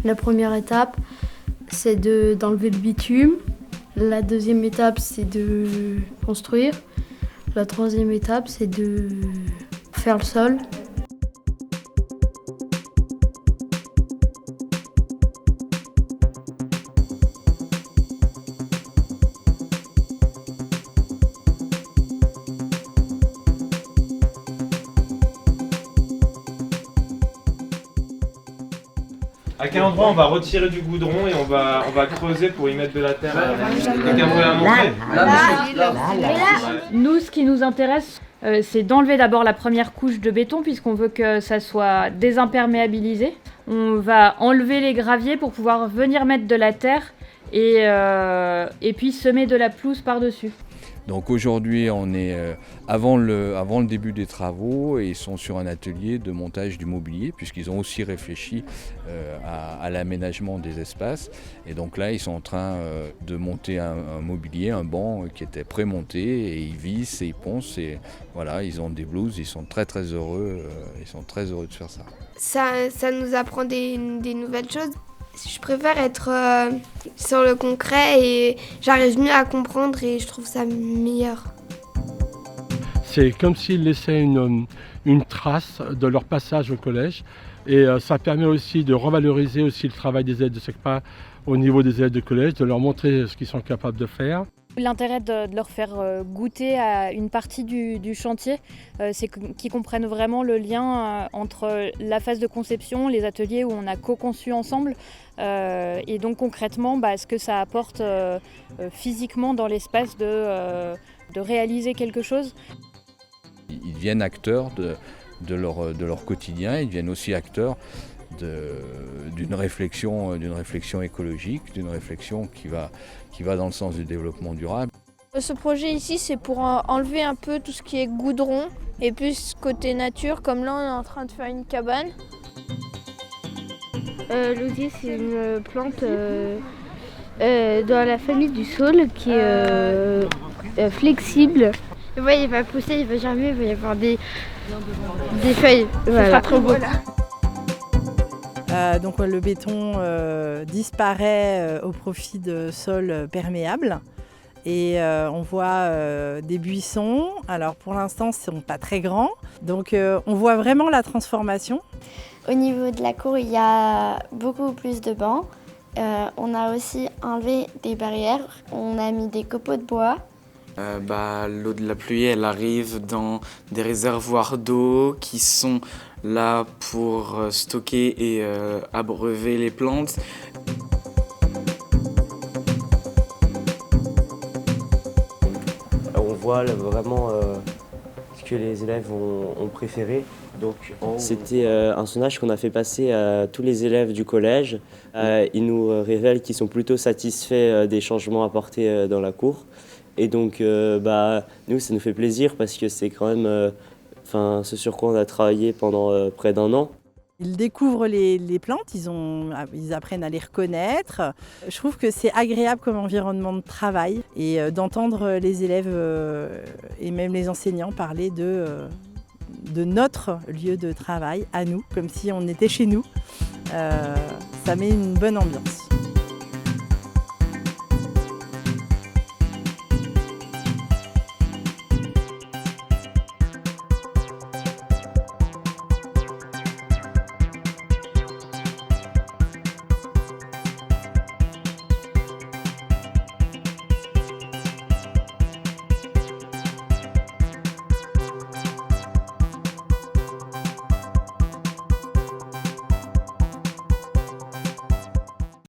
La première étape, c'est d'enlever le bitume. La deuxième étape, c'est de construire. La troisième étape, c'est de faire le sol. À quel endroit on va retirer du goudron et on va creuser pour y mettre de la terre? Quelqu'un peut la montrer? Nous, ce qui nous intéresse, c'est d'enlever d'abord la première couche de béton puisqu'on veut que ça soit désimperméabilisé. On va enlever les graviers pour pouvoir venir mettre de la terre et puis semer de la pelouse par-dessus. Donc aujourd'hui, on est avant le début des travaux et ils sont sur un atelier de montage du mobilier puisqu'ils ont aussi réfléchi à l'aménagement des espaces. Et donc là, ils sont en train de monter un mobilier, un banc qui était pré-monté et ils vissent et ils poncent et voilà, ils ont des blouses, ils sont très heureux, ils sont très heureux de faire ça. Ça nous apprend des nouvelles choses. Je préfère être sur le concret et j'arrive mieux à comprendre et je trouve ça meilleur. C'est comme s'ils laissaient une trace de leur passage au collège et ça permet aussi de revaloriser aussi le travail des élèves de SECPA au niveau des élèves de collège, de leur montrer ce qu'ils sont capables de faire. L'intérêt de leur faire goûter à une partie du chantier, c'est qu'ils comprennent vraiment le lien entre la phase de conception, les ateliers où on a co-conçu ensemble, et donc concrètement ce que ça apporte physiquement dans l'espace de réaliser quelque chose. Ils deviennent acteurs de leur quotidien, ils deviennent aussi acteurs d'une réflexion écologique, d'une réflexion qui va dans le sens du développement durable. Ce projet ici, c'est pour enlever un peu tout ce qui est goudron et plus côté nature, comme là on est en train de faire une cabane. L'osier, c'est une plante dans la famille du saule qui est flexible. Ouais, il va pousser, il va germer, il va y avoir des feuilles. Voilà. Ça sera trop beau. Donc le béton disparaît au profit de sols perméables et on voit des buissons. Alors pour l'instant, ils ne sont pas très grands, donc on voit vraiment la transformation. Au niveau de la cour, il y a beaucoup plus de bancs. On a aussi enlevé des barrières, on a mis des copeaux de bois. L'eau de la pluie, elle arrive dans des réservoirs d'eau qui sont là pour stocker et abreuver les plantes. On voit là, vraiment ce que les élèves ont préféré. C'était un sondage qu'on a fait passer à tous les élèves du collège. Ils nous révèlent qu'ils sont plutôt satisfaits des changements apportés dans la cour. Et donc, nous, ça nous fait plaisir parce que c'est quand même ce sur quoi on a travaillé pendant près d'un an. Ils découvrent les plantes, ils apprennent à les reconnaître. Je trouve que c'est agréable comme environnement de travail et d'entendre les élèves et même les enseignants parler de notre lieu de travail à nous, comme si on était chez nous. Ça met une bonne ambiance.